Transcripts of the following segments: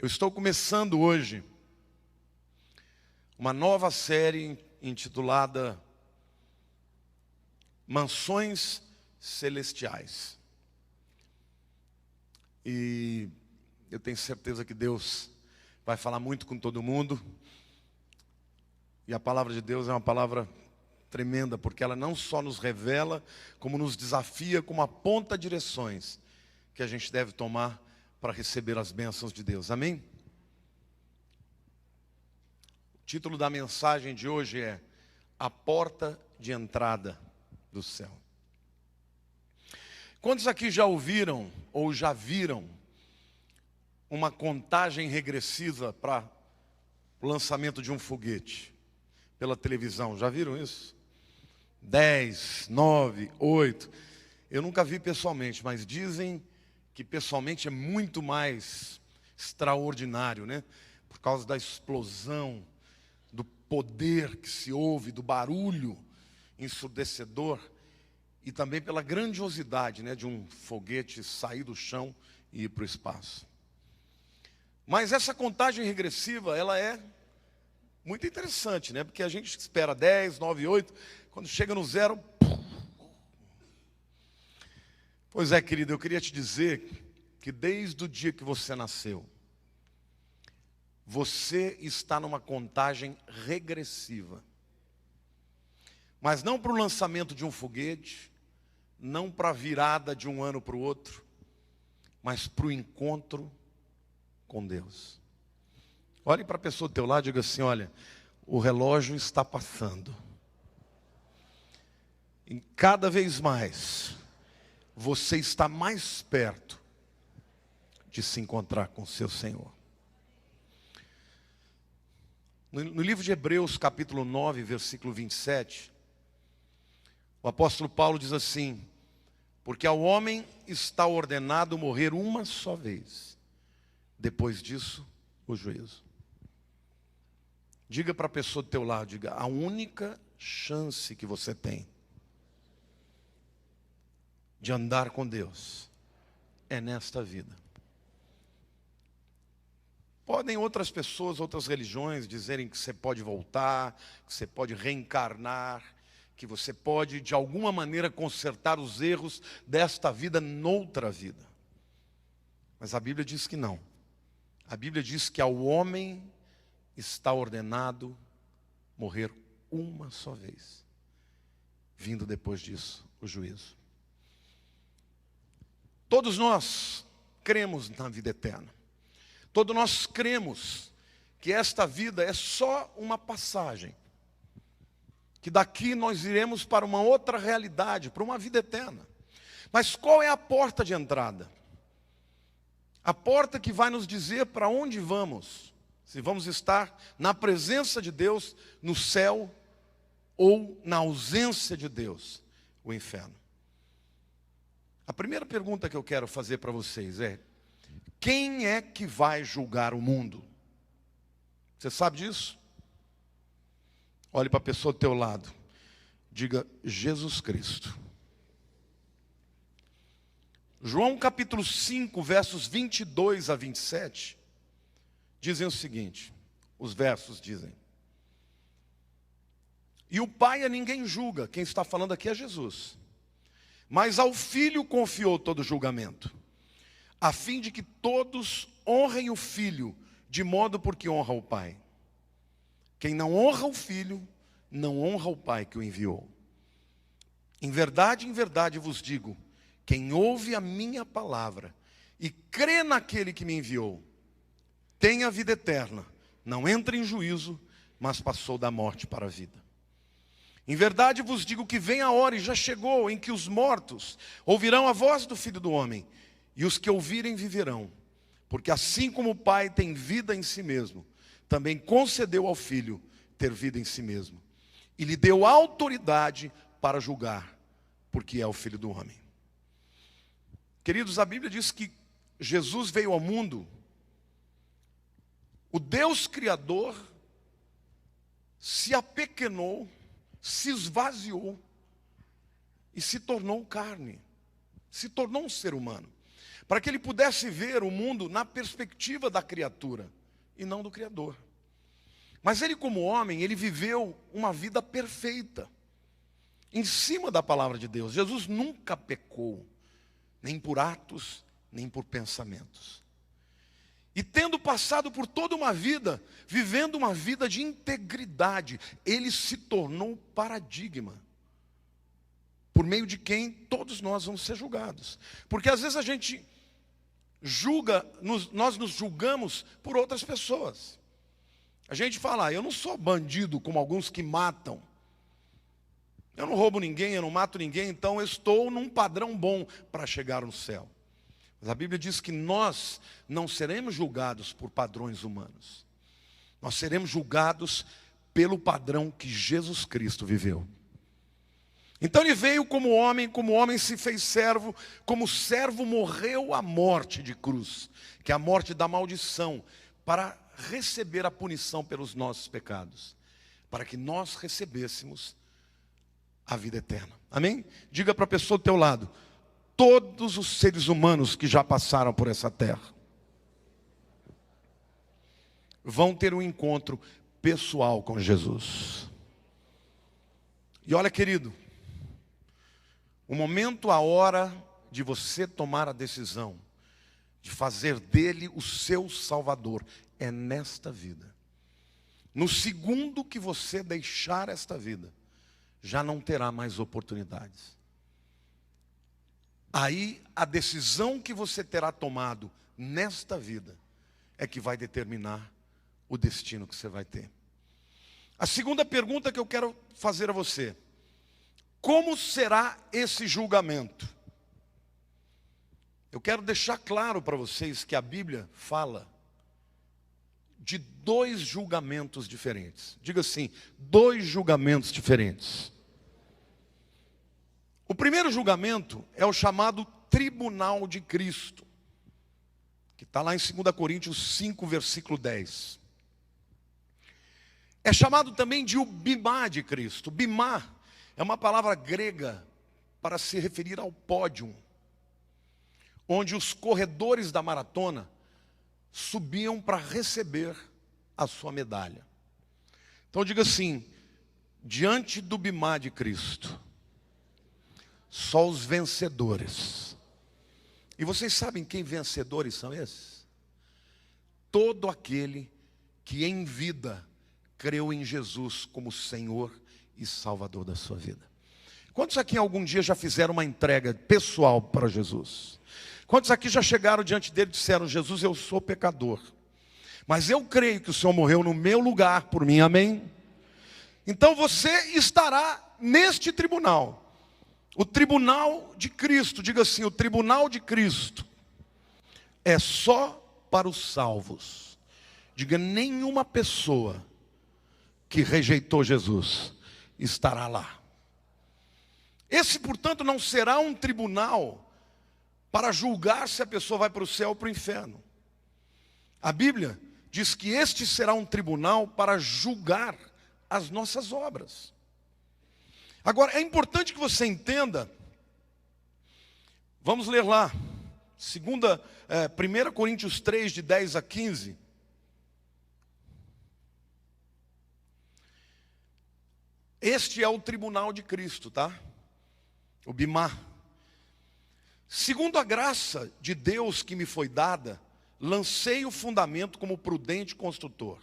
Eu estou começando hoje uma nova série intitulada Mansões Celestiais. E eu tenho certeza que Deus vai falar muito com todo mundo. E a palavra de Deus é uma palavra tremenda, porque ela não só nos revela, como nos desafia, como aponta direções que a gente deve tomar para receber as bênçãos de Deus. Amém? O título da mensagem de hoje é A Porta de Entrada do Céu. Quantos aqui já ouviram ou já viram uma contagem regressiva para o lançamento de um foguete pela televisão? Já viram isso? 10, 9, 8. Eu nunca vi pessoalmente, mas dizem que pessoalmente é muito mais extraordinário, né? Por causa da explosão, do poder que se ouve, do barulho ensurdecedor e também pela grandiosidade, né, de um foguete sair do chão e ir para o espaço. Mas essa contagem regressiva, ela é muito interessante, né? Porque a gente espera 10, 9, 8, quando chega no zero... Pois é, querido, eu queria te dizer que desde o dia que você nasceu, você está numa contagem regressiva. Mas não para o lançamento de um foguete, não para a virada de um ano para o outro, mas para o encontro com Deus. Olhe para a pessoa do teu lado e diga assim: olha, o relógio está passando. E cada vez mais, você está mais perto de se encontrar com o seu Senhor. No livro de Hebreus, capítulo 9, versículo 27, o apóstolo Paulo diz assim: porque ao homem está ordenado morrer uma só vez, depois disso, o juízo. Diga para a pessoa do teu lado, diga: a única chance que você tem de andar com Deus é nesta vida. Podem outras pessoas, outras religiões dizerem que você pode voltar, que você pode reencarnar, que você pode de alguma maneira consertar os erros desta vida noutra vida. Mas a Bíblia diz que não. A Bíblia diz que ao homem está ordenado morrer uma só vez, vindo depois disso o juízo. Todos nós cremos na vida eterna. Todos nós cremos que esta vida é só uma passagem, que daqui nós iremos para uma outra realidade, para uma vida eterna. Mas qual é a porta de entrada? A porta que vai nos dizer para onde vamos, se vamos estar na presença de Deus, no céu, ou na ausência de Deus, o inferno. A primeira pergunta que eu quero fazer para vocês é: quem é que vai julgar o mundo? Você sabe disso? Olhe para a pessoa do teu lado. Diga: Jesus Cristo. João capítulo 5, versos 22 a 27, dizem o seguinte, os versos dizem: e o Pai a ninguém julga, quem está falando aqui é Jesus, mas ao Filho confiou todo o julgamento, a fim de que todos honrem o Filho, de modo porque honra o Pai. Quem não honra o Filho, não honra o Pai que o enviou. Em verdade vos digo, quem ouve a minha palavra e crê naquele que me enviou, tem a vida eterna, não entra em juízo, mas passou da morte para a vida. Em verdade vos digo que vem a hora, e já chegou, em que os mortos ouvirão a voz do Filho do Homem, e os que ouvirem viverão, porque assim como o Pai tem vida em si mesmo, também concedeu ao Filho ter vida em si mesmo, e lhe deu autoridade para julgar, porque é o Filho do Homem. Queridos, a Bíblia diz que Jesus veio ao mundo, o Deus Criador se apequenou, se esvaziou e se tornou carne, se tornou um ser humano. para que ele pudesse ver o mundo na perspectiva da criatura e não do Criador. Mas ele, como homem, ele viveu uma vida perfeita, em cima da palavra de Deus. Jesus nunca pecou, nem por atos, nem por pensamentos. E tendo passado por toda uma vida, vivendo uma vida de integridade, ele se tornou paradigma, por meio de quem todos nós vamos ser julgados. Porque às vezes a gente julga, nós nos julgamos por outras pessoas. A gente fala, eu não sou bandido como alguns que matam. Eu não roubo ninguém, eu não mato ninguém, então eu estou num padrão bom para chegar no céu. Mas a Bíblia diz que nós não seremos julgados por padrões humanos. Nós seremos julgados pelo padrão que Jesus Cristo viveu. Então ele veio como homem se fez servo, como servo morreu a morte de cruz, que é a morte da maldição, para receber a punição pelos nossos pecados, para que nós recebêssemos a vida eterna. Amém? Diga para a pessoa do teu lado, todos os seres humanos que já passaram por essa terra vão ter um encontro pessoal com Jesus. E olha, querido, o momento, a hora de você tomar a decisão de fazer dele o seu Salvador é nesta vida. No segundo que você deixar esta vida, já não terá mais oportunidades. Aí a decisão que você terá tomado nesta vida é que vai determinar o destino que você vai ter. A segunda pergunta que eu quero fazer a você: como será esse julgamento? Eu quero deixar claro para vocês que a Bíblia fala de 2 julgamentos diferentes. Diga assim, 2 julgamentos diferentes. O primeiro julgamento é o chamado tribunal de Cristo, que está lá em 2 Coríntios 5, versículo 10. É chamado também de o bimá de Cristo. Bimá é uma palavra grega para se referir ao pódio, onde os corredores da maratona subiam para receber a sua medalha. Então diga assim, diante do bimá de Cristo, só os vencedores. E vocês sabem quem vencedores são esses? Todo aquele que em vida creu em Jesus como Senhor e Salvador da sua vida. Quantos aqui algum dia já fizeram uma entrega pessoal para Jesus? Quantos aqui já chegaram diante dele e disseram, Jesus, eu sou pecador, mas eu creio que o Senhor morreu no meu lugar por mim, amém? Então você estará neste tribunal, o tribunal de Cristo. Diga assim, o tribunal de Cristo é só para os salvos. Diga, nenhuma pessoa que rejeitou Jesus estará lá. Esse, portanto, não será um tribunal para julgar se a pessoa vai para o céu ou para o inferno. A Bíblia diz que este será um tribunal para julgar as nossas obras. Agora, é importante que você entenda, vamos ler lá, 1 Coríntios 3, de 10 a 15. Este é o tribunal de Cristo, tá? O bimá. Segundo a graça de Deus que me foi dada, lancei o fundamento como prudente construtor,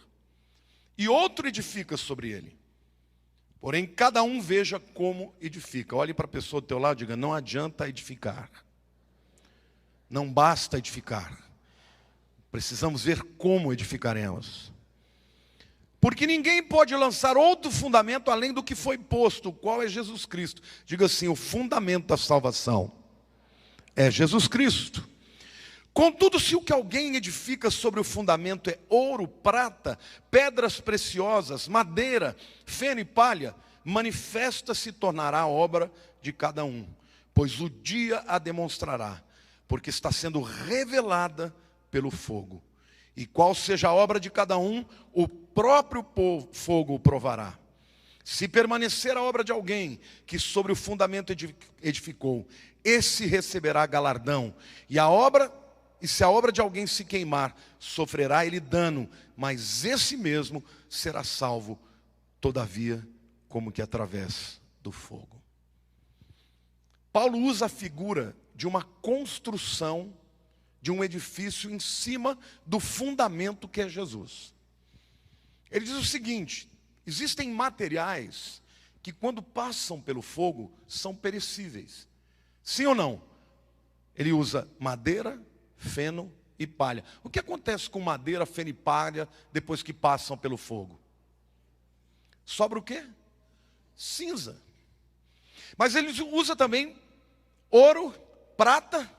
e outro edifica sobre ele. Porém, cada um veja como edifica. Olhe para a pessoa do teu lado e diga, não adianta edificar. Não basta edificar. Precisamos ver como edificaremos. Porque ninguém pode lançar outro fundamento além do que foi posto, o qual é Jesus Cristo. Diga assim, o fundamento da salvação é Jesus Cristo. Contudo, se o que alguém edifica sobre o fundamento é ouro, prata, pedras preciosas, madeira, feno e palha, manifesta se tornará a obra de cada um, pois o dia a demonstrará, porque está sendo revelada pelo fogo. E qual seja a obra de cada um, o próprio fogo o provará. Se permanecer a obra de alguém que sobre o fundamento edificou, esse receberá galardão. E se a obra de alguém se queimar, sofrerá ele dano, mas esse mesmo será salvo, todavia, como que através do fogo. Paulo usa a figura de uma construção de um edifício em cima do fundamento que é Jesus. Ele diz o seguinte: existem materiais que quando passam pelo fogo são perecíveis. Sim ou não? Ele usa madeira, feno e palha. O que acontece com madeira, feno e palha depois que passam pelo fogo? Sobra o quê? Cinza. Mas ele usa também ouro, prata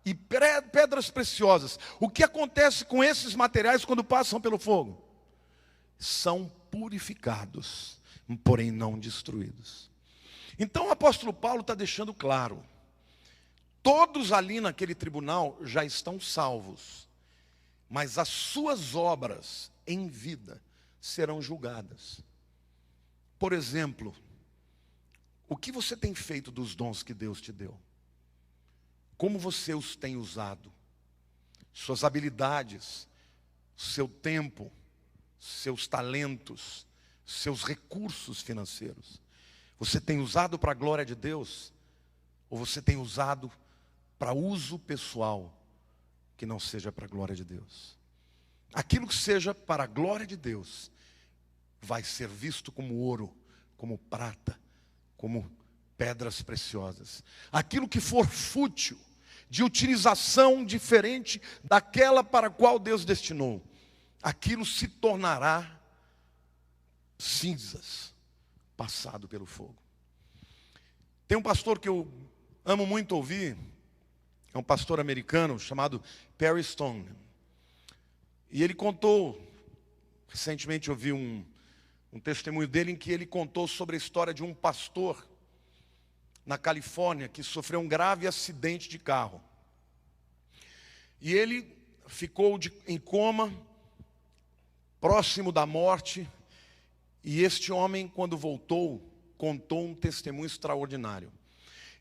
e pedras preciosas. O que acontece com esses materiais quando passam pelo fogo? São purificados, porém não destruídos. Então o apóstolo Paulo está deixando claro: todos ali naquele tribunal já estão salvos, mas as suas obras em vida serão julgadas. Por exemplo, o que você tem feito dos dons que Deus te deu? Como você os tem usado? Suas habilidades, seu tempo, seus talentos, seus recursos financeiros. Você tem usado para a glória de Deus? Ou você tem usado para uso pessoal, que não seja para a glória de Deus? Aquilo que seja para a glória de Deus vai ser visto como ouro, como prata, como pedras preciosas. Aquilo que for fútil, de utilização diferente daquela para a qual Deus destinou, aquilo se tornará cinzas, passado pelo fogo. Tem um pastor que eu amo muito ouvir, é um pastor americano chamado Perry Stone. E ele contou, recentemente eu vi um testemunho dele em que ele contou sobre a história de um pastor na Califórnia que sofreu um grave acidente de carro. E ele ficou em coma, próximo da morte, e este homem, quando voltou, contou um testemunho extraordinário.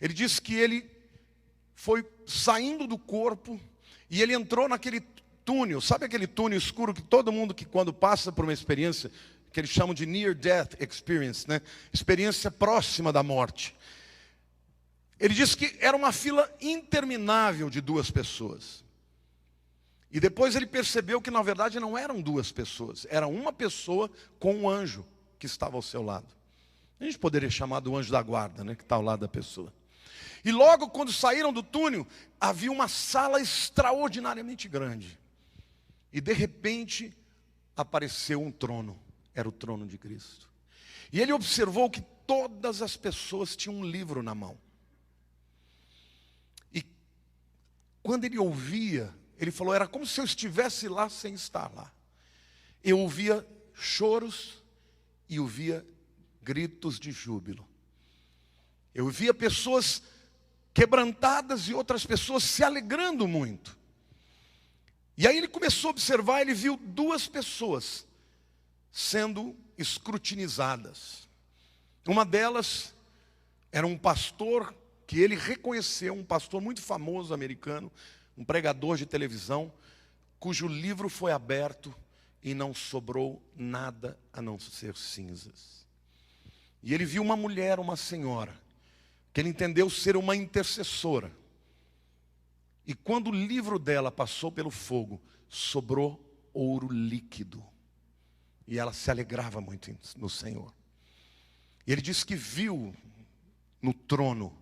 Ele disse que ele foi saindo do corpo e ele entrou naquele túnel. Sabe aquele túnel escuro que todo mundo que quando passa por uma experiência que eles chamam de near death experience, né? Experiência próxima da morte. Ele disse que era uma fila interminável de duas pessoas. E depois ele percebeu que na verdade não eram duas pessoas, era uma pessoa com um anjo que estava ao seu lado. A gente poderia chamar do anjo da guarda, né, que está ao lado da pessoa. E logo quando saíram do túnel, havia uma sala extraordinariamente grande. E de repente apareceu um trono, era o trono de Cristo. E ele observou que todas as pessoas tinham um livro na mão. E quando ele ouvia, ele falou, era como se eu estivesse lá sem estar lá. Eu ouvia choros e ouvia gritos de júbilo. Eu via pessoas quebrantadas e outras pessoas se alegrando muito. E aí ele começou a observar, ele viu duas pessoas sendo escrutinizadas. Uma delas era um pastor que ele reconheceu, um pastor muito famoso americano, um pregador de televisão, cujo livro foi aberto e não sobrou nada a não ser cinzas. E ele viu uma mulher, uma senhora, que ele entendeu ser uma intercessora. E quando o livro dela passou pelo fogo, sobrou ouro líquido. E ela se alegrava muito no Senhor. E ele disse que viu no trono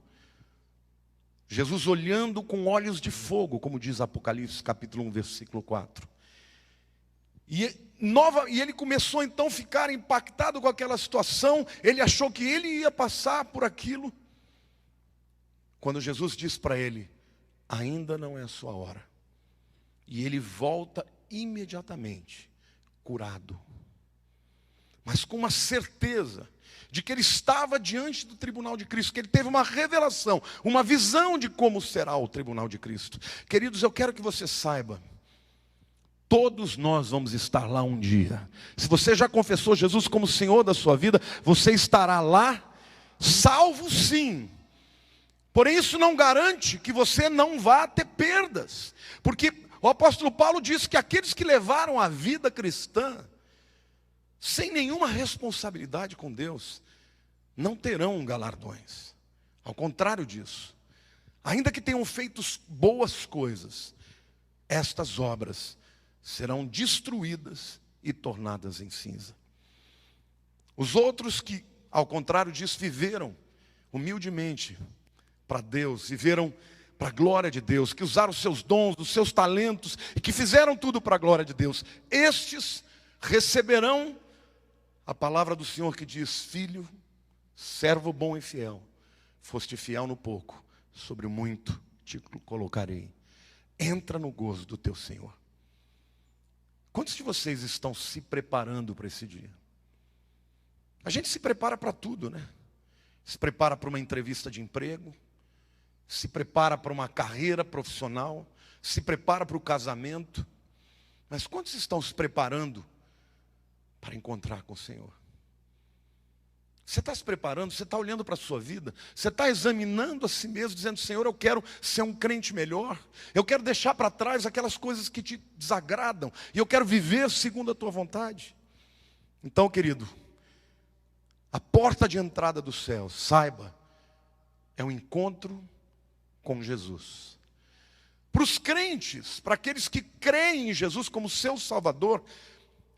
Jesus olhando com olhos de fogo, como diz Apocalipse capítulo 1, versículo 4. E ele começou então a ficar impactado com aquela situação. Ele achou que ele ia passar por aquilo. Quando Jesus diz para ele, ainda não é a sua hora. E ele volta imediatamente, curado. Mas com uma certeza de que ele estava diante do tribunal de Cristo, que ele teve uma revelação, uma visão de como será o tribunal de Cristo. Queridos, eu quero que você saiba, Todos nós vamos estar lá um dia. Se você já confessou Jesus como Senhor da sua vida, você estará lá, salvo sim. Porém, isso não garante que você não vá ter perdas. Porque o apóstolo Paulo diz que aqueles que levaram a vida cristã, sem nenhuma responsabilidade com Deus, não terão galardões. Ao contrário disso, ainda que tenham feito boas coisas, estas obras serão destruídas e tornadas em cinza. Os outros que, ao contrário disso, viveram humildemente para Deus, viveram para a glória de Deus, que usaram os seus dons, os seus talentos, e que fizeram tudo para a glória de Deus, estes receberão a palavra do Senhor que diz: filho, servo bom e fiel, foste fiel no pouco, sobre o muito te colocarei. Entra no gozo do teu Senhor. Quantos de vocês estão se preparando para esse dia? A gente se prepara para tudo, né? Se prepara para uma entrevista de emprego, se prepara para uma carreira profissional, se prepara para o casamento. Mas quantos estão se preparando para encontrar com o Senhor? Você está se preparando, você está olhando para a sua vida, você está examinando a si mesmo, dizendo: Senhor, eu quero ser um crente melhor, eu quero deixar para trás aquelas coisas que te desagradam, e eu quero viver segundo a tua vontade. Então, querido, a porta de entrada do céu, saiba, é um encontro com Jesus. Para os crentes, para aqueles que creem em Jesus como seu Salvador,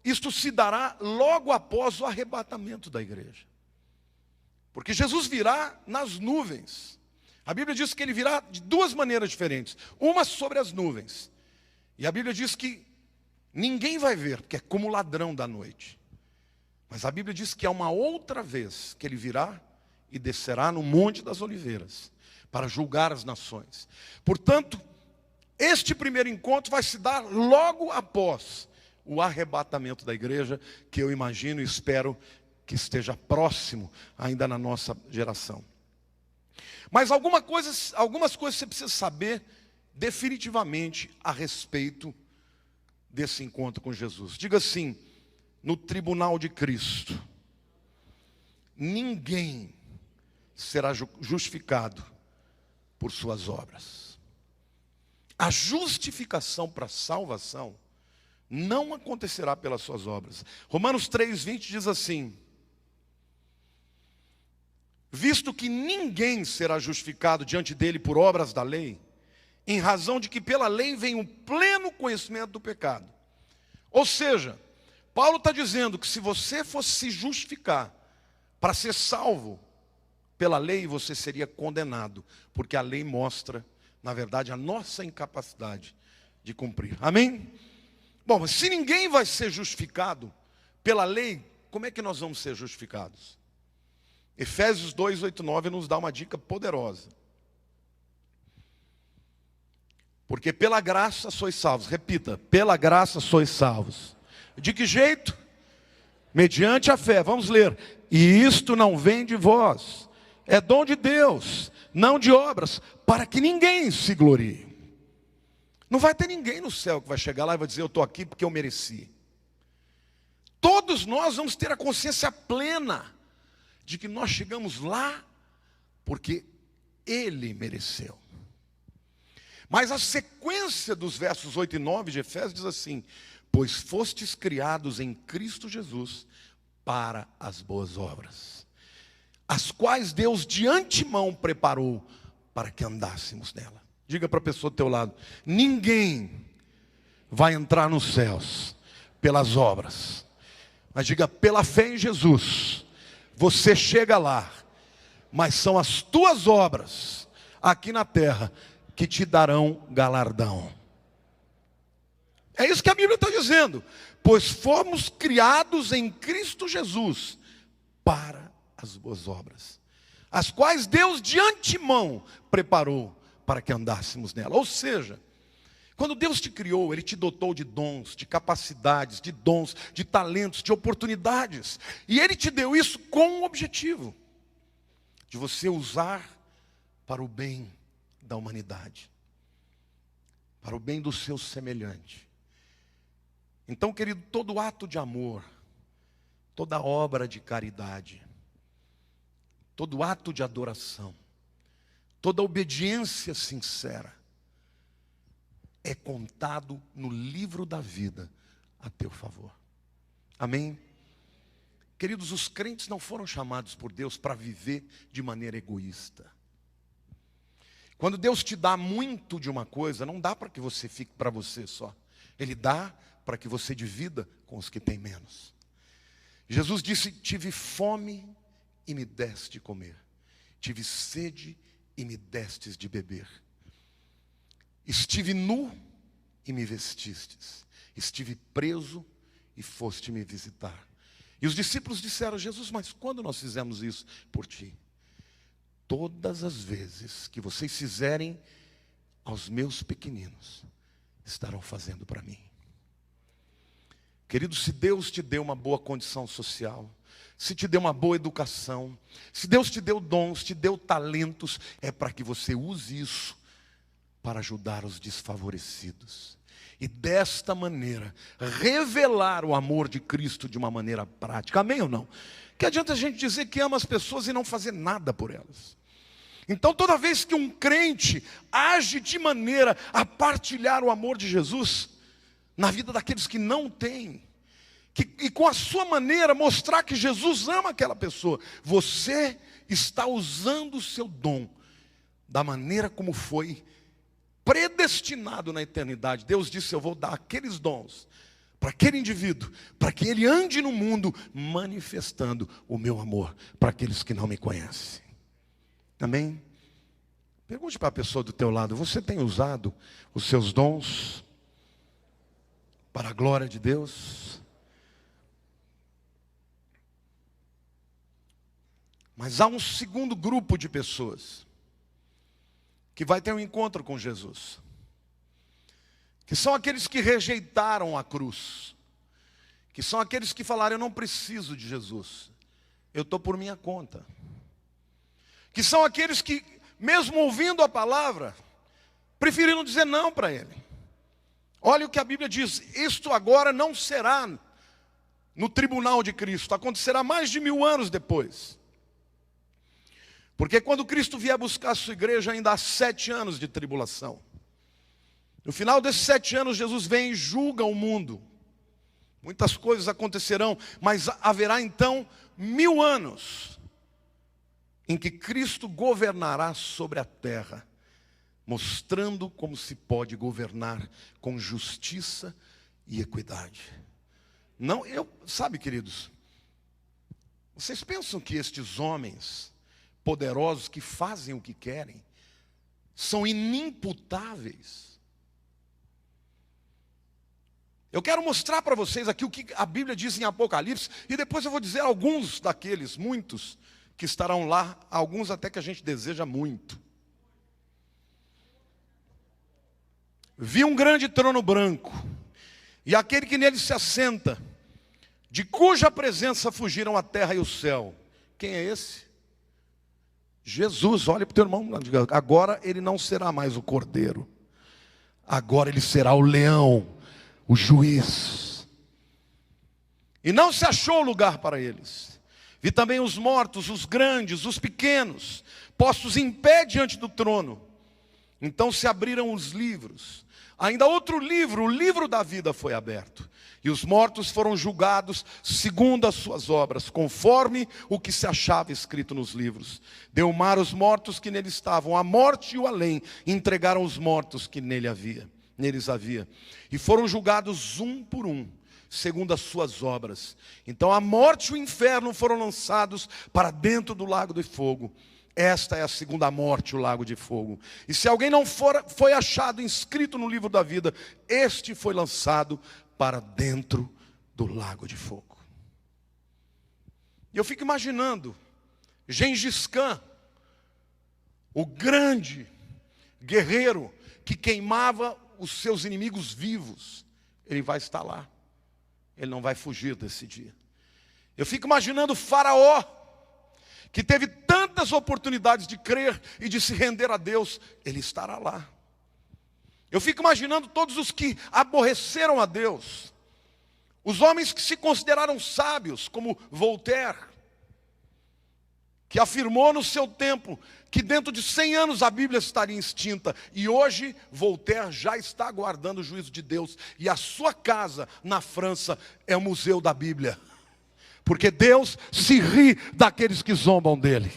isto se dará logo após o arrebatamento da igreja. Porque Jesus virá nas nuvens. A Bíblia diz que ele virá de duas maneiras diferentes. Uma sobre as nuvens. E a Bíblia diz que ninguém vai ver, porque é como ladrão da noite. Mas a Bíblia diz que há uma outra vez que ele virá e descerá no Monte das Oliveiras, para julgar as nações. Portanto, este primeiro encontro vai se dar logo após o arrebatamento da igreja, que eu imagino e espero que esteja próximo ainda na nossa geração. Mas algumas coisas você precisa saber definitivamente a respeito desse encontro com Jesus. Diga assim: no tribunal de Cristo, ninguém será justificado por suas obras. A justificação para a salvação não acontecerá pelas suas obras. Romanos 3:20 diz assim: visto que ninguém será justificado diante dele por obras da lei, em razão de que pela lei vem o pleno conhecimento do pecado. Ou seja, Paulo está dizendo que se você fosse se justificar para ser salvo pela lei, você seria condenado, porque a lei mostra, na verdade, a nossa incapacidade de cumprir. Amém? Bom, mas se ninguém vai ser justificado pela lei, como é que nós vamos ser justificados? Efésios 2:8-9 nos dá uma dica poderosa. Porque pela graça sois salvos. Repita: pela graça sois salvos. De que jeito? Mediante a fé. Vamos ler. E isto não vem de vós, é dom de Deus, não de obras, para que ninguém se glorie. Não vai ter ninguém no céu que vai chegar lá e vai dizer: eu estou aqui porque eu mereci. Todos nós vamos ter a consciência plena de que nós chegamos lá porque Ele mereceu. Mas a sequência dos versos 8 e 9 de Efésios diz assim: pois fostes criados em Cristo Jesus para as boas obras, as quais Deus de antemão preparou para que andássemos nela. Diga para a pessoa do teu lado: ninguém vai entrar nos céus pelas obras, mas diga: pela fé em Jesus, você chega lá, mas são as tuas obras aqui na terra que te darão galardão. É isso que a Bíblia está dizendo. Pois fomos criados em Cristo Jesus para as boas obras, as quais Deus de antemão preparou para que andássemos nela. Ou seja, quando Deus te criou, Ele te dotou de dons, de capacidades, de dons, de talentos, de oportunidades. E Ele te deu isso com um objetivo: de você usar para o bem da humanidade, para o bem do seu semelhante. Então, querido, todo ato de amor, toda obra de caridade, todo ato de adoração, toda obediência sincera, é contado no livro da vida a teu favor. Amém? Queridos, os crentes não foram chamados por Deus para viver de maneira egoísta. Quando Deus te dá muito de uma coisa, não dá para que você fique para você só. Ele dá para que você divida com os que têm menos. Jesus disse: tive fome e me deste de comer. Tive sede e me destes de beber. Estive nu e me vestistes. Estive preso e foste me visitar. E os discípulos disseram: Jesus, mas quando nós fizemos isso por ti? Todas as vezes que vocês fizerem aos meus pequeninos, estarão fazendo para mim. Querido, se Deus te deu uma boa condição social, se te deu uma boa educação, se Deus te deu dons, te deu talentos, é para que você use isso para ajudar os desfavorecidos. E desta maneira, revelar o amor de Cristo de uma maneira prática. Amém ou não? Que adianta a gente dizer que ama as pessoas e não fazer nada por elas? Então, toda vez que um crente age de maneira a partilhar o amor de Jesus na vida daqueles que não têm, e com a sua maneira mostrar que Jesus ama aquela pessoa, você está usando o seu dom da maneira como foi predestinado na eternidade. Deus disse: eu vou dar aqueles dons para aquele indivíduo, para que ele ande no mundo manifestando o meu amor para aqueles que não me conhecem. Amém? Pergunte para a pessoa do teu lado: você tem usado os seus dons para a glória de Deus? Mas há um segundo grupo de pessoas que vai ter um encontro com Jesus, que são aqueles que rejeitaram a cruz, que são aqueles que falaram: eu não preciso de Jesus, eu estou por minha conta. Que são aqueles que, mesmo ouvindo a palavra, preferiram dizer não para ele. Olha o que a Bíblia diz: isto agora não será no tribunal de Cristo, acontecerá mais de 1000 anos depois. Porque quando Cristo vier buscar a sua igreja, ainda há 7 anos de tribulação. No final desses 7 anos, Jesus vem e julga o mundo. Muitas coisas acontecerão, mas haverá então 1000 anos em que Cristo governará sobre a terra, mostrando como se pode governar com justiça e equidade. Não, sabe, queridos, vocês pensam que estes homens poderosos que fazem o que querem são inimputáveis? Eu quero mostrar para vocês aqui o que a Bíblia diz em Apocalipse, e depois eu vou dizer alguns daqueles, muitos, que estarão lá, alguns até que a gente deseja muito. Vi um grande trono branco, e aquele que nele se assenta, de cuja presença fugiram a terra e o céu. Quem é esse? Jesus. Olha para o teu irmão, agora ele não será mais o cordeiro, agora ele será o leão, o juiz. E não se achou lugar para eles. Vi também os mortos, os grandes, os pequenos, postos em pé diante do trono. Então se abriram os livros. Ainda outro livro, o livro da vida, foi aberto. E os mortos foram julgados segundo as suas obras, conforme o que se achava escrito nos livros. Deu o mar os mortos que nele estavam, a morte e o além entregaram os mortos que neles havia. E foram julgados um por um, segundo as suas obras. Então a morte e o inferno foram lançados para dentro do lago de fogo. Esta é a segunda morte, o lago de fogo. E se alguém não foi achado inscrito no livro da vida, este foi lançado para dentro do lago de fogo. E eu fico imaginando Gengis Khan, o grande guerreiro que queimava os seus inimigos vivos. Ele vai estar lá, ele não vai fugir desse dia. Eu fico imaginando o Faraó, que teve tantas oportunidades de crer e de se render a Deus, ele estará lá. Eu fico imaginando todos os que aborreceram a Deus, Os homens que se consideraram sábios, como Voltaire, que afirmou no seu tempo que dentro de 100 anos a Bíblia estaria extinta. E hoje Voltaire já está aguardando o juízo de Deus. E a sua casa na França é o museu da Bíblia. Porque Deus se ri daqueles que zombam dele.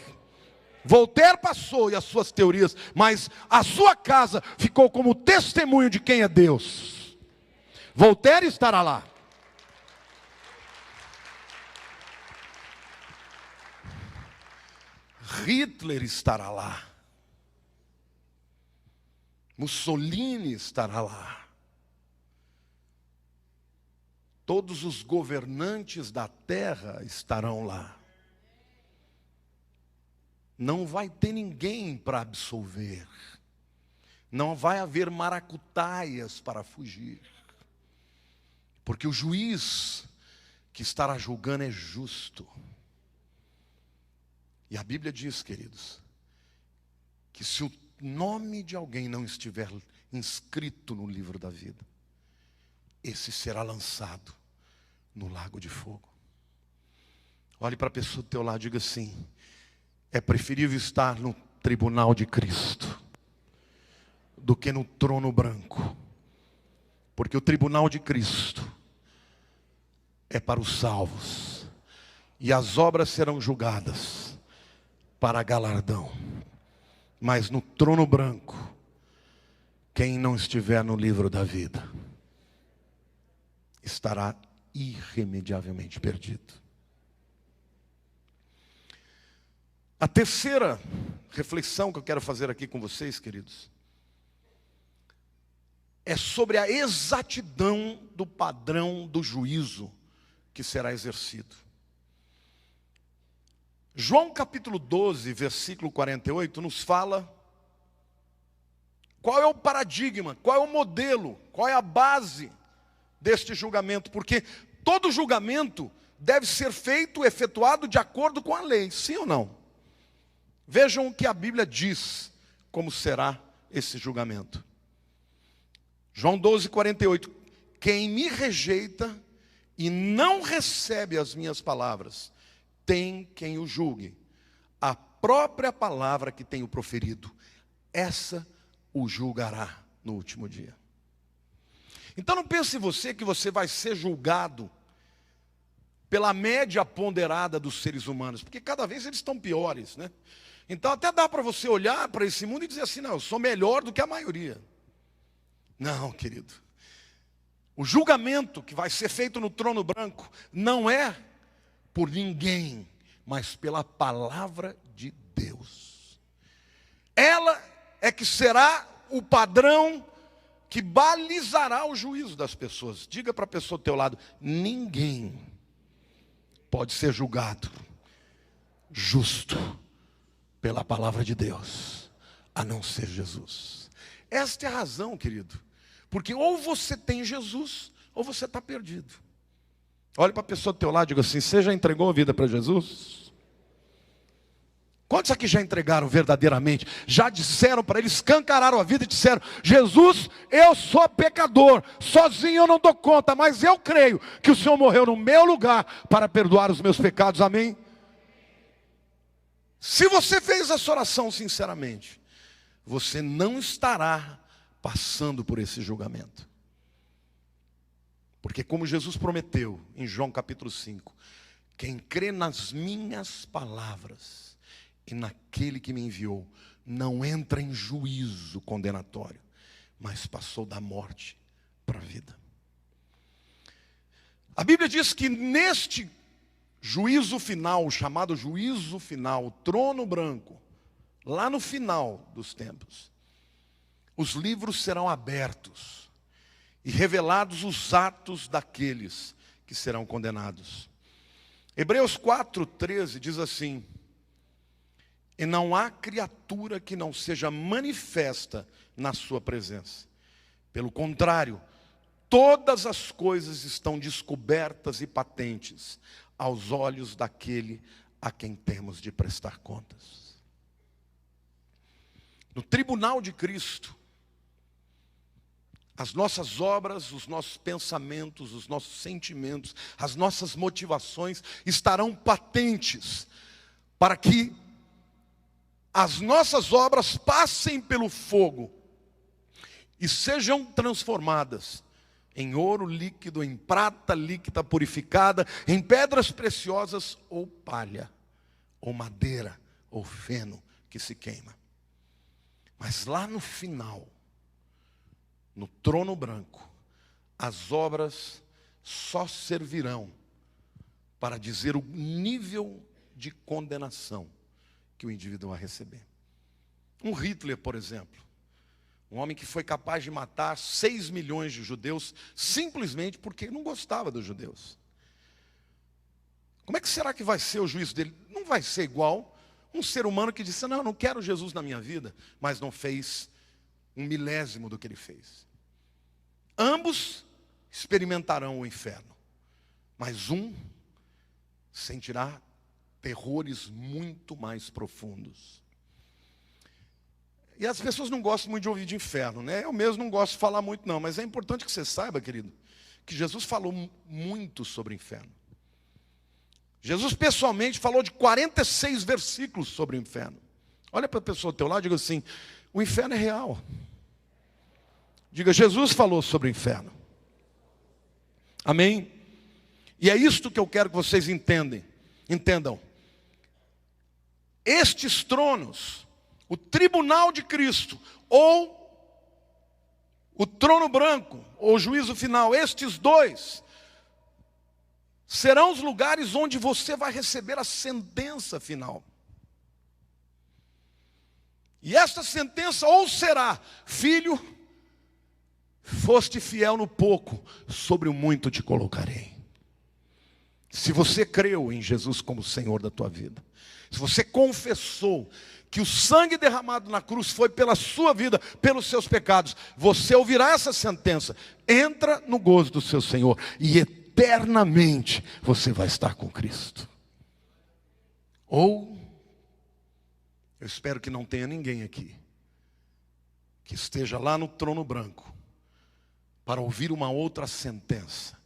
Voltaire passou e as suas teorias, mas a sua casa ficou como testemunho de quem é Deus. Voltaire estará lá. Hitler estará lá. Mussolini estará lá. Todos os governantes da terra estarão lá. Não vai ter ninguém para absolver. Não vai haver maracutaias para fugir. Porque o juiz que estará julgando é justo. E a Bíblia diz, queridos, que se o nome de alguém não estiver inscrito no livro da vida, esse será lançado no lago de fogo. Olhe para a pessoa do teu lado e diga assim: é preferível estar no tribunal de Cristo do que no trono branco. Porque o tribunal de Cristo é para os salvos. E as obras serão julgadas para galardão. Mas no trono branco, quem não estiver no livro da vida estará irremediavelmente perdido. A terceira reflexão que eu quero fazer aqui com vocês, queridos, é sobre a exatidão do padrão do juízo que será exercido. João capítulo 12, versículo 48, nos fala qual é o paradigma, qual é o modelo, qual é a base deste julgamento, porque todo julgamento deve ser feito, efetuado de acordo com a lei, sim ou não? Vejam o que a Bíblia diz, como será esse julgamento. João 12, 48. Quem me rejeita e não recebe as minhas palavras, tem quem o julgue. A própria palavra que tenho proferido, essa o julgará no último dia. Então não pense você que você vai ser julgado pela média ponderada dos seres humanos, porque cada vez eles estão piores, né? Então até dá para você olhar para esse mundo e dizer assim: não, eu sou melhor do que a maioria. Não, querido. O julgamento que vai ser feito no trono branco não é por ninguém, mas pela palavra de Deus. Ela é que será o padrão que balizará o juízo das pessoas. Diga para a pessoa do teu lado: ninguém pode ser julgado justo pela palavra de Deus, a não ser Jesus. Esta é a razão, querido, porque ou você tem Jesus, ou você está perdido. Olha para a pessoa do teu lado e diga assim: você já entregou a vida para Jesus? Quantos aqui já entregaram verdadeiramente? Já disseram para ele, escancararam a vida e disseram: Jesus, eu sou pecador, sozinho eu não dou conta, mas eu creio que o Senhor morreu no meu lugar para perdoar os meus pecados, amém? Se você fez essa oração sinceramente, você não estará passando por esse julgamento. Porque como Jesus prometeu em João capítulo 5, quem crê nas minhas palavras e naquele que me enviou, não entra em juízo condenatório, mas passou da morte para a vida. A Bíblia diz que neste juízo final, chamado juízo final, o trono branco, lá no final dos tempos, os livros serão abertos e revelados os atos daqueles que serão condenados. Hebreus 4:13 diz assim: e não há criatura que não seja manifesta na sua presença. Pelo contrário, todas as coisas estão descobertas e patentes aos olhos daquele a quem temos de prestar contas. No tribunal de Cristo, as nossas obras, os nossos pensamentos, os nossos sentimentos, as nossas motivações estarão patentes para que as nossas obras passem pelo fogo e sejam transformadas em ouro líquido, em prata líquida purificada, em pedras preciosas ou palha, ou madeira, ou feno que se queima. Mas lá no final, no trono branco, as obras só servirão para dizer o nível de condenação que o indivíduo vai receber. Um Hitler, por exemplo, um homem que foi capaz de matar 6 milhões de judeus simplesmente porque não gostava dos judeus. Como é que será que vai ser o juízo dele? Não vai ser igual um ser humano que disse, não, eu não quero Jesus na minha vida, mas não fez 1/1000 do que ele fez. Ambos experimentarão o inferno, mas um sentirá terrores muito mais profundos. E as pessoas não gostam muito de ouvir de inferno, né? Eu mesmo não gosto de falar muito não, mas é importante que você saiba, querido, que Jesus falou muito sobre o inferno. Jesus pessoalmente falou de 46 versículos sobre o inferno. Olha para a pessoa do teu lado e diga assim, o inferno é real. Diga, Jesus falou sobre o inferno. Amém? E é isto que eu quero que vocês entendam. Estes tronos, o tribunal de Cristo, ou o trono branco, ou o juízo final, estes dois, serão os lugares onde você vai receber a sentença final. E esta sentença ou será, filho, foste fiel no pouco, sobre o muito te colocarei. Se você creu em Jesus como Senhor da tua vida, se você confessou que o sangue derramado na cruz foi pela sua vida, pelos seus pecados, você ouvirá essa sentença, entra no gozo do seu Senhor, e eternamente você vai estar com Cristo. Ou, eu espero que não tenha ninguém aqui, que esteja lá no trono branco, para ouvir uma outra sentença,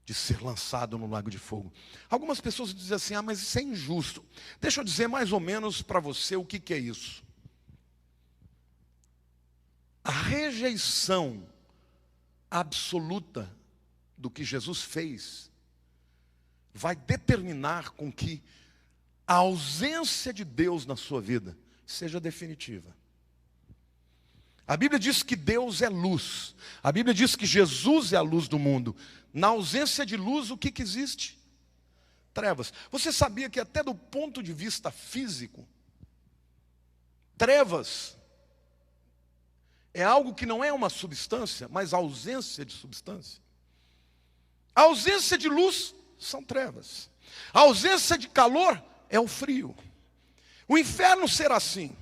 de ser lançado no lago de fogo. Algumas pessoas dizem assim, mas isso é injusto. Deixa eu dizer mais ou menos para você o que é isso. A rejeição absoluta do que Jesus fez vai determinar com que a ausência de Deus na sua vida seja definitiva. A Bíblia diz que Deus é luz. A Bíblia diz que Jesus é a luz do mundo. Na ausência de luz, o que existe? Trevas. Você sabia que até do ponto de vista físico, trevas é algo que não é uma substância, mas a ausência de substância. A ausência de luz são trevas. A ausência de calor é o frio. O inferno será assim.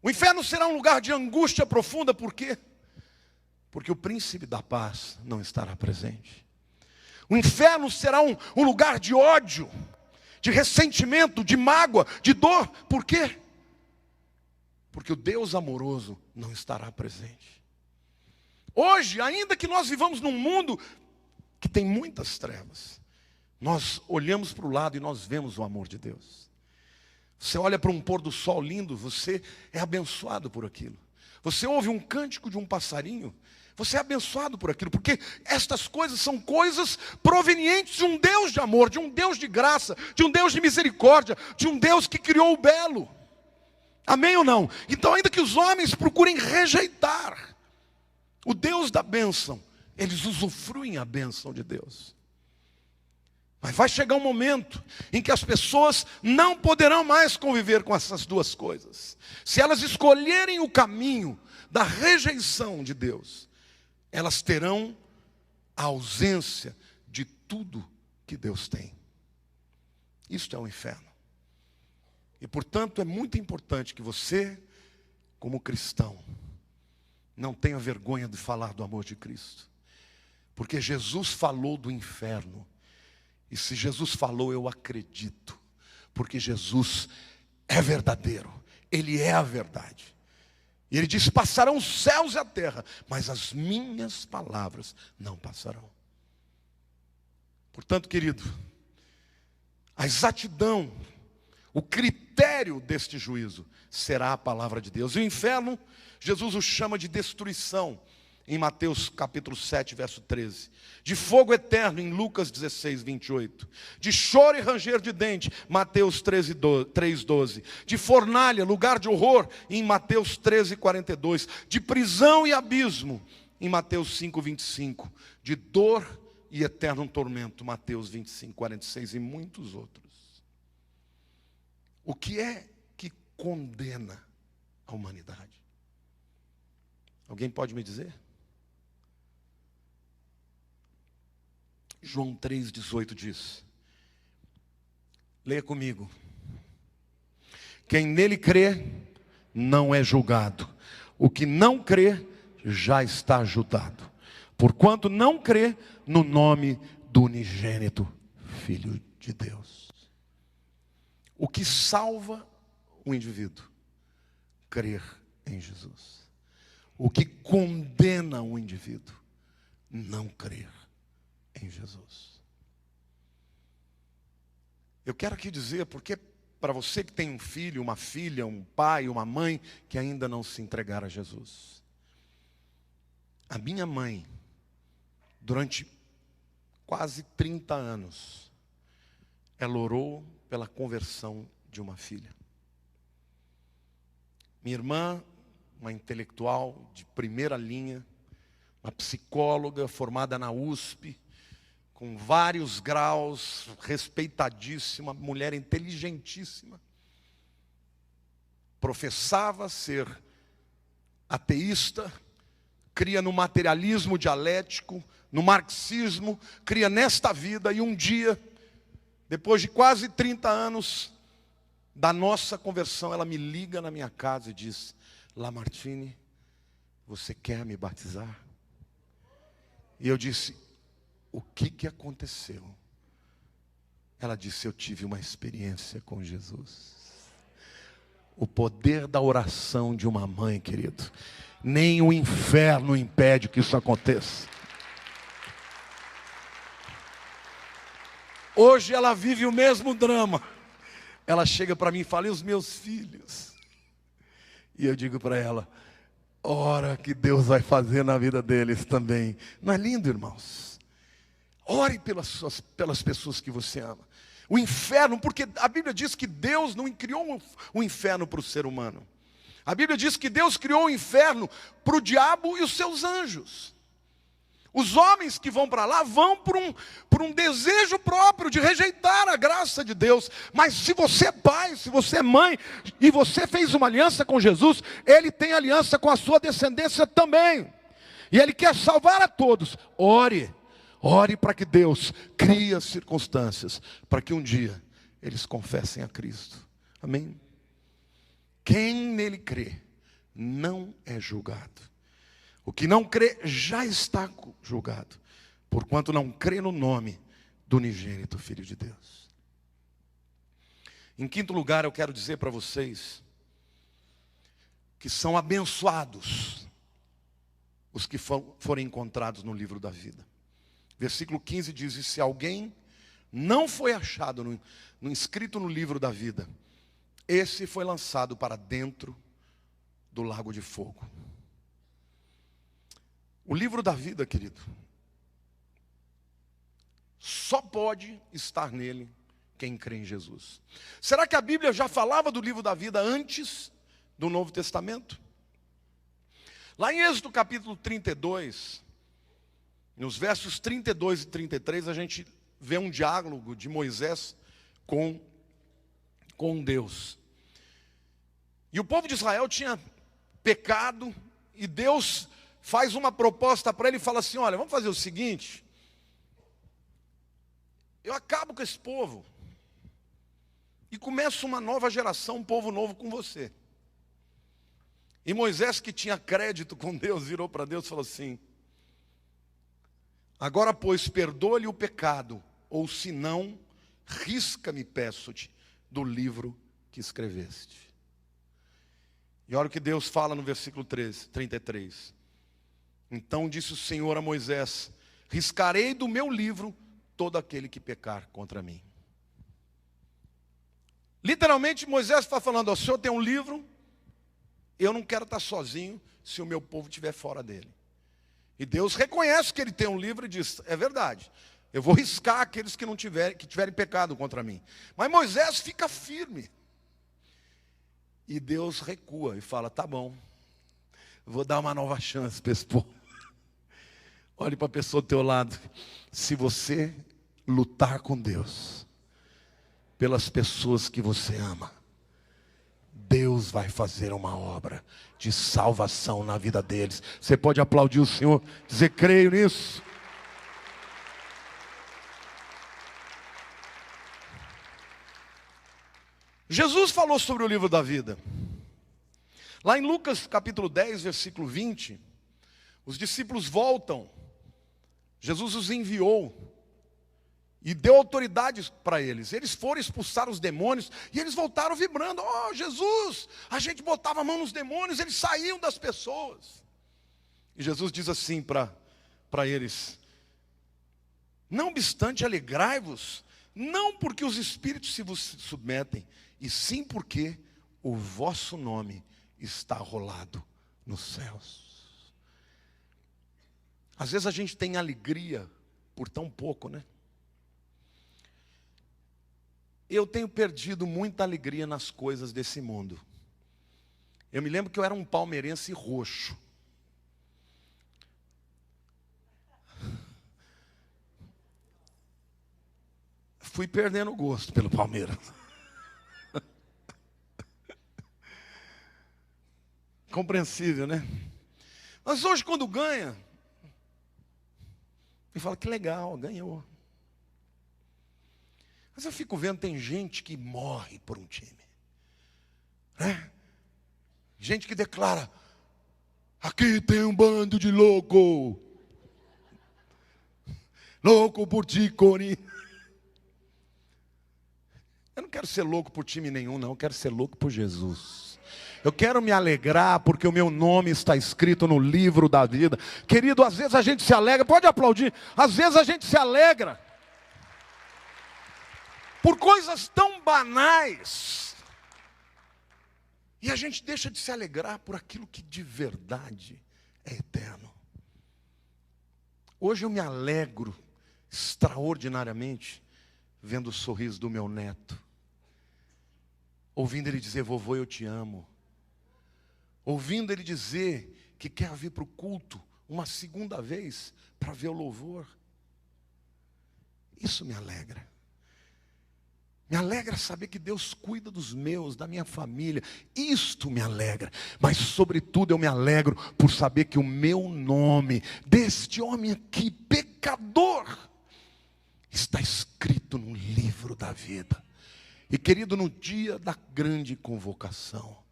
O inferno será um lugar de angústia profunda, por quê? Porque o príncipe da paz não estará presente. O inferno será um lugar de ódio, de ressentimento, de mágoa, de dor, por quê? Porque o Deus amoroso não estará presente. Hoje, ainda que nós vivamos num mundo que tem muitas trevas, nós olhamos para o lado e nós vemos o amor de Deus. Você olha para um pôr do sol lindo, você é abençoado por aquilo. Você ouve um cântico de um passarinho, você é abençoado por aquilo, porque estas coisas são coisas provenientes de um Deus de amor, de um Deus de graça, de um Deus de misericórdia, de um Deus que criou o belo. Amém ou não? Então, ainda que os homens procurem rejeitar o Deus da bênção, eles usufruem a bênção de Deus. Mas vai chegar um momento em que as pessoas não poderão mais conviver com essas duas coisas. Se elas escolherem o caminho da rejeição de Deus, elas terão a ausência de tudo que Deus tem. Isto é o inferno. E portanto é muito importante que você, como cristão, não tenha vergonha de falar do amor de Cristo. Porque Jesus falou do inferno. E se Jesus falou, eu acredito, porque Jesus é verdadeiro, Ele é a verdade. E ele diz: passarão os céus e a terra, mas as minhas palavras não passarão. Portanto, querido, a exatidão, o critério deste juízo será a palavra de Deus. E o inferno, Jesus o chama de destruição, em Mateus capítulo 7, verso 13. De fogo eterno, em Lucas 16, 28. De choro e ranger de dente, Mateus 3, 12. De fornalha, lugar de horror, em Mateus 13, 42. De prisão e abismo, em Mateus 5, 25. De dor e eterno tormento, Mateus 25, 46 e muitos outros. O que é que condena a humanidade? Alguém pode me dizer? João 3,18 diz, leia comigo: quem nele crê não é julgado, o que não crê já está julgado, porquanto não crê no nome do unigênito Filho de Deus. O que salva o indivíduo? Crer em Jesus. O que condena o indivíduo? Não crer em Jesus. Eu quero aqui dizer, porque para você que tem um filho, uma filha, um pai, uma mãe que ainda não se entregaram a Jesus. A minha mãe, durante quase 30 anos, ela orou pela conversão de uma filha. Minha irmã, uma intelectual de primeira linha, uma psicóloga formada na USP, com vários graus, respeitadíssima, mulher inteligentíssima, professava ser ateísta, cria no materialismo dialético, no marxismo, cria nesta vida, e um dia, depois de quase 30 anos da nossa conversão, ela me liga na minha casa e diz: Lamartine, você quer me batizar? E eu disse: o que aconteceu? Ela disse: eu tive uma experiência com Jesus. O poder da oração de uma mãe, querido, nem o inferno impede que isso aconteça. Hoje ela vive o mesmo drama. Ela chega para mim e fala: e os meus filhos? E eu digo para ela: ora que Deus vai fazer na vida deles também. Não é lindo, irmãos? Ore pelas pessoas que você ama. O inferno, porque a Bíblia diz que Deus não criou o inferno para o ser humano. A Bíblia diz que Deus criou o inferno para o diabo e os seus anjos. Os homens que vão para lá vão por um desejo próprio de rejeitar a graça de Deus. Mas se você é pai, se você é mãe, e você fez uma aliança com Jesus, Ele tem aliança com a sua descendência também. E Ele quer salvar a todos. Ore para que Deus crie as circunstâncias, para que um dia eles confessem a Cristo. Amém? Quem nele crê não é julgado. O que não crê já está julgado, porquanto não crê no nome do unigênito Filho de Deus. Em quinto lugar, eu quero dizer para vocês que são abençoados os que forem encontrados no livro da vida. Versículo 15 diz: e se alguém não foi achado inscrito no livro da vida, esse foi lançado para dentro do lago de fogo. O livro da vida, querido, só pode estar nele quem crê em Jesus. Será que a Bíblia já falava do livro da vida antes do Novo Testamento? Lá em Êxodo capítulo 32, nos versos 32 e 33, a gente vê um diálogo de Moisés com Deus. E o povo de Israel tinha pecado, e Deus faz uma proposta para ele e fala assim: olha, vamos fazer o seguinte, eu acabo com esse povo e começo uma nova geração, um povo novo com você. E Moisés, que tinha crédito com Deus, virou para Deus e falou assim: agora, pois, perdoa-lhe o pecado, ou se não, risca-me, peço-te, do livro que escreveste. E olha o que Deus fala no versículo 33. Então disse o Senhor a Moisés: riscarei do meu livro todo aquele que pecar contra mim. Literalmente Moisés está falando: ó, o Senhor tem um livro, eu não quero estar sozinho se o meu povo estiver fora dele. E Deus reconhece que ele tem um livro e diz: é verdade, eu vou riscar aqueles que tiverem pecado contra mim. Mas Moisés fica firme. E Deus recua e fala: tá bom, vou dar uma nova chance para esse povo. Olhe para a pessoa do teu lado. Se você lutar com Deus pelas pessoas que você ama, Deus vai fazer uma obra de salvação na vida deles. Você pode aplaudir o Senhor, dizer: creio nisso. Jesus falou sobre o livro da vida. Lá em Lucas capítulo 10, versículo 20, os discípulos voltam. Jesus os enviou e deu autoridade para eles. Eles foram expulsar os demônios e eles voltaram vibrando: oh, Jesus, a gente botava a mão nos demônios, eles saíam das pessoas. E Jesus diz assim para eles: não obstante, alegrai-vos, não porque os espíritos se vos submetem, e sim porque o vosso nome está rolado nos céus. Às vezes a gente tem alegria por tão pouco, né? Eu tenho perdido muita alegria nas coisas desse mundo. Eu me lembro que eu era um palmeirense roxo. Fui perdendo o gosto pelo Palmeiras. Compreensível, né? Mas hoje, quando ganha, ele fala: que legal, ganhou. Mas eu fico vendo, tem gente que morre por um time, né? Gente que declara: aqui tem um bando de louco. Louco por ti, Corinthians. Eu não quero ser louco por time nenhum, não. Eu quero ser louco por Jesus. Eu quero me alegrar porque o meu nome está escrito no livro da vida. Querido, às vezes a gente se alegra, pode aplaudir. Às vezes a gente se alegra por coisas tão banais. E a gente deixa de se alegrar por aquilo que de verdade é eterno. Hoje eu me alegro extraordinariamente vendo o sorriso do meu neto, ouvindo ele dizer: vovô, eu te amo. Ouvindo ele dizer que quer vir para o culto uma segunda vez para ver o louvor. Isso me alegra. Me alegra saber que Deus cuida dos meus, da minha família. Isto me alegra. Mas sobretudo eu me alegro por saber que o meu nome, deste homem aqui, pecador, está escrito no livro da vida. E querido, no dia da grande convocação,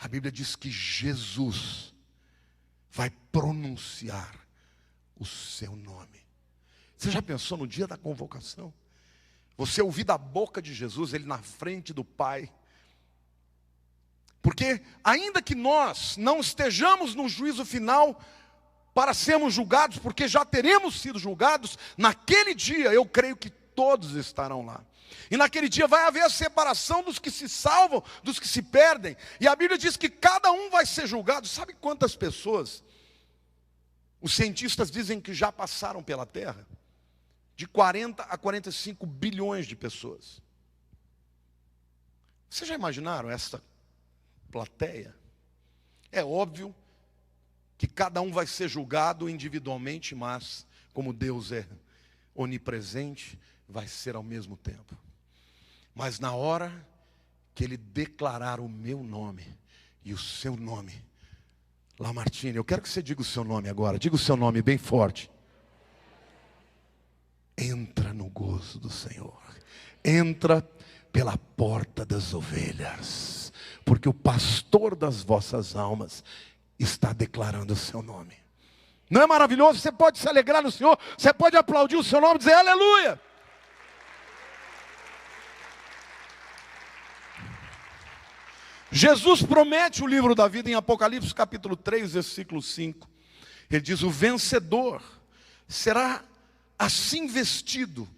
a Bíblia diz que Jesus vai pronunciar o seu nome. Você já pensou no dia da convocação? Você ouvir da boca de Jesus, ele na frente do Pai. Porque ainda que nós não estejamos no juízo final para sermos julgados, porque já teremos sido julgados, naquele dia eu creio que todos estarão lá. E naquele dia vai haver a separação dos que se salvam, dos que se perdem. E a Bíblia diz que cada um vai ser julgado. Sabe quantas pessoas os cientistas dizem que já passaram pela Terra? De 40 a 45 bilhões de pessoas. Vocês já imaginaram essa plateia? É óbvio que cada um vai ser julgado individualmente, mas como Deus é onipresente, vai ser ao mesmo tempo. Mas na hora que ele declarar o meu nome e o seu nome, Lamartine, eu quero que você diga o seu nome agora, diga o seu nome bem forte. Entra no gozo do Senhor, entra pela porta das ovelhas, porque o pastor das vossas almas está declarando o seu nome. Não é maravilhoso? Você pode se alegrar no Senhor, você pode aplaudir o seu nome e dizer aleluia. Jesus promete o livro da vida em Apocalipse capítulo 3, versículo 5. Ele diz: o vencedor será assim vestido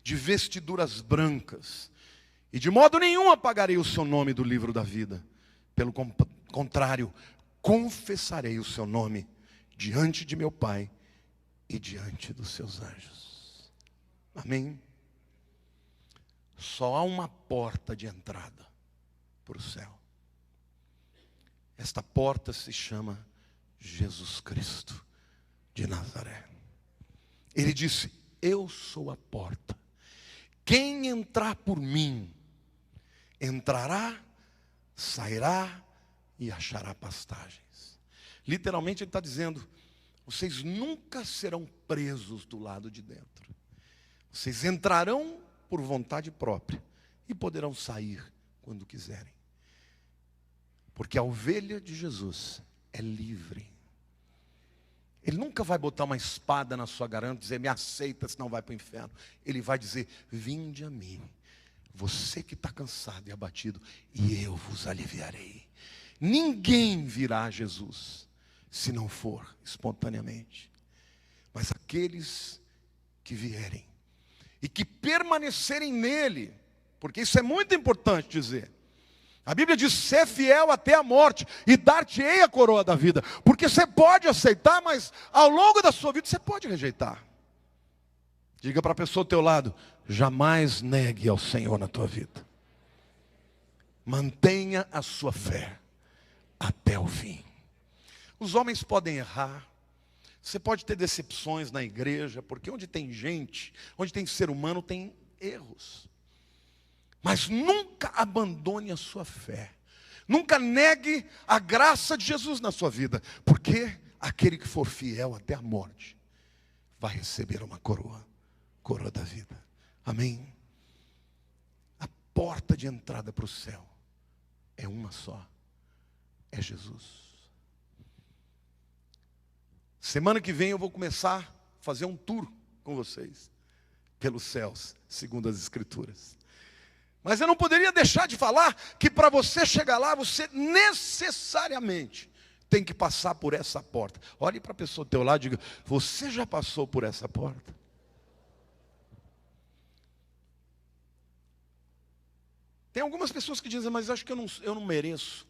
de vestiduras brancas, e de modo nenhum apagarei o seu nome do livro da vida. Pelo contrário, confessarei o seu nome diante de meu Pai e diante dos seus anjos. Amém? Só há uma porta de entrada para o céu. Esta porta se chama Jesus Cristo de Nazaré. Ele disse: eu sou a porta. Quem entrar por mim, entrará, sairá e achará pastagens. Literalmente ele está dizendo: vocês nunca serão presos do lado de dentro. Vocês entrarão por vontade própria e poderão sair quando quiserem. Porque a ovelha de Jesus é livre. Ele nunca vai botar uma espada na sua garganta e dizer: me aceita, senão vai para o inferno. Ele vai dizer: vinde a mim, você que está cansado e abatido, e eu vos aliviarei. Ninguém virá a Jesus se não for espontaneamente. Mas aqueles que vierem e que permanecerem nele, porque isso é muito importante dizer. A Bíblia diz: ser fiel até a morte, e dar-te-ei a coroa da vida. Porque você pode aceitar, mas ao longo da sua vida você pode rejeitar. Diga para a pessoa ao teu lado: jamais negue ao Senhor na tua vida. Mantenha a sua fé até o fim. Os homens podem errar. Você pode ter decepções na igreja, porque onde tem gente, onde tem ser humano, tem erros. Mas nunca abandone a sua fé. Nunca negue a graça de Jesus na sua vida. Porque aquele que for fiel até a morte vai receber uma coroa. Coroa da vida. Amém? A porta de entrada para o céu é uma só. É Jesus. Semana que vem eu vou começar a fazer um tour com vocês pelos céus, segundo as Escrituras. Mas eu não poderia deixar de falar que para você chegar lá, você necessariamente tem que passar por essa porta. Olhe para a pessoa do teu lado e diga: você já passou por essa porta? Tem algumas pessoas que dizem: mas acho que eu não mereço.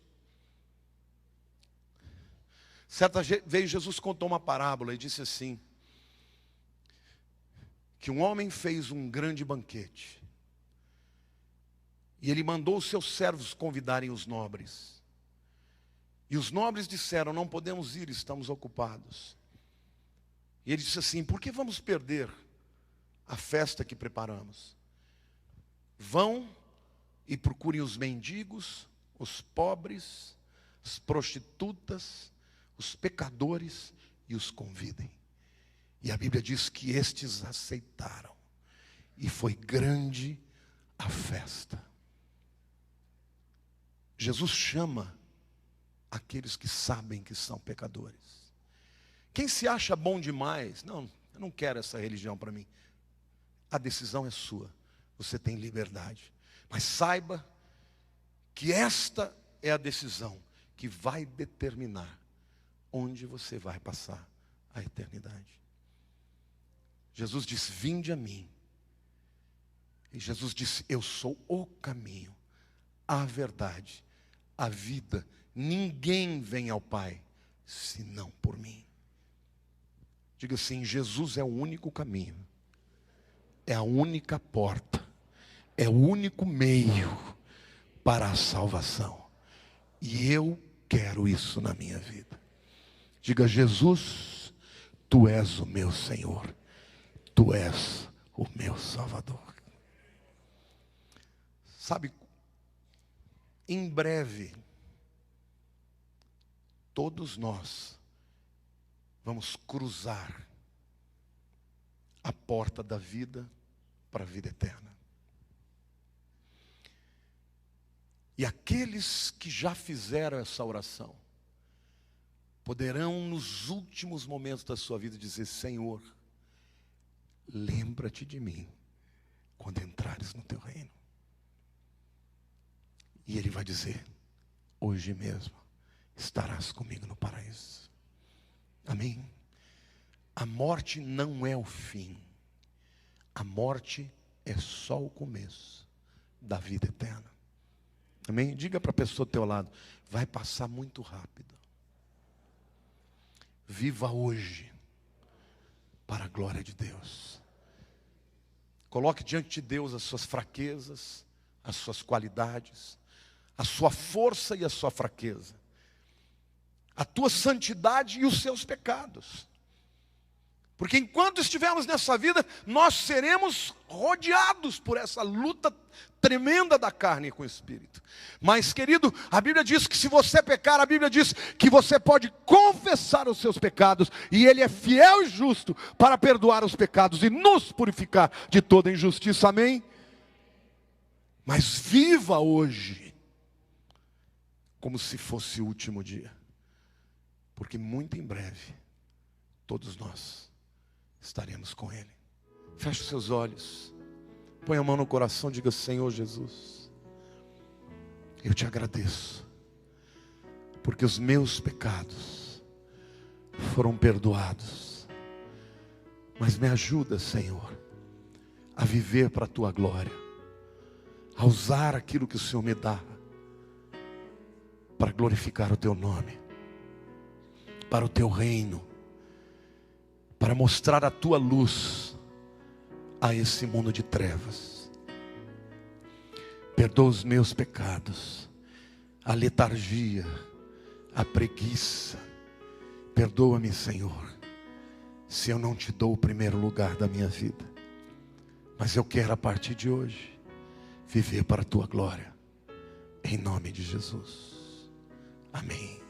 Certa vez Jesus contou uma parábola e disse assim: que um homem fez um grande banquete. E ele mandou os seus servos convidarem os nobres. E os nobres disseram: não podemos ir, estamos ocupados. E ele disse assim: por que vamos perder a festa que preparamos? Vão e procurem os mendigos, os pobres, as prostitutas, os pecadores, e os convidem. E a Bíblia diz que estes aceitaram. E foi grande a festa. Jesus chama aqueles que sabem que são pecadores. Quem se acha bom demais: não, eu não quero essa religião para mim. A decisão é sua. Você tem liberdade. Mas saiba que esta é a decisão que vai determinar onde você vai passar a eternidade. Jesus disse: vinde a mim. E Jesus disse: eu sou o caminho, a verdade, a vida. Ninguém vem ao Pai senão por mim. Diga assim: Jesus é o único caminho, é a única porta, é o único meio para a salvação. E eu quero isso na minha vida. Diga: Jesus, tu és o meu Senhor, tu és o meu Salvador. Sabe, em breve, todos nós vamos cruzar a porta da vida para a vida eterna. E aqueles que já fizeram essa oração poderão, nos últimos momentos da sua vida, dizer: Senhor, lembra-te de mim quando entrares no teu reino. E Ele vai dizer: hoje mesmo estarás comigo no paraíso. Amém? A morte não é o fim. A morte é só o começo da vida eterna. Amém? Diga para a pessoa do teu lado, vai passar muito rápido. Viva hoje para a glória de Deus. Coloque diante de Deus as suas fraquezas, as suas qualidades, a sua força e a sua fraqueza, a tua santidade e os seus pecados. Porque enquanto estivermos nessa vida, nós seremos rodeados por essa luta tremenda da carne com o Espírito. Mas, querido, a Bíblia diz que se você pecar, a Bíblia diz que você pode confessar os seus pecados, e Ele é fiel e justo para perdoar os pecados e nos purificar de toda injustiça. Amém? Mas viva hoje como se fosse o último dia, porque muito em breve todos nós estaremos com Ele. Feche os seus olhos, põe a mão no coração, diga: Senhor Jesus, eu te agradeço, porque os meus pecados foram perdoados. Mas me ajuda, Senhor, a viver para a tua glória, a usar aquilo que o Senhor me dá para glorificar o teu nome, para o teu reino, para mostrar a tua luz a esse mundo de trevas. Perdoa os meus pecados, a letargia, a preguiça. Perdoa-me, Senhor, se eu não te dou o primeiro lugar da minha vida. Mas eu quero, a partir de hoje, viver para a tua glória, em nome de Jesus. Amém.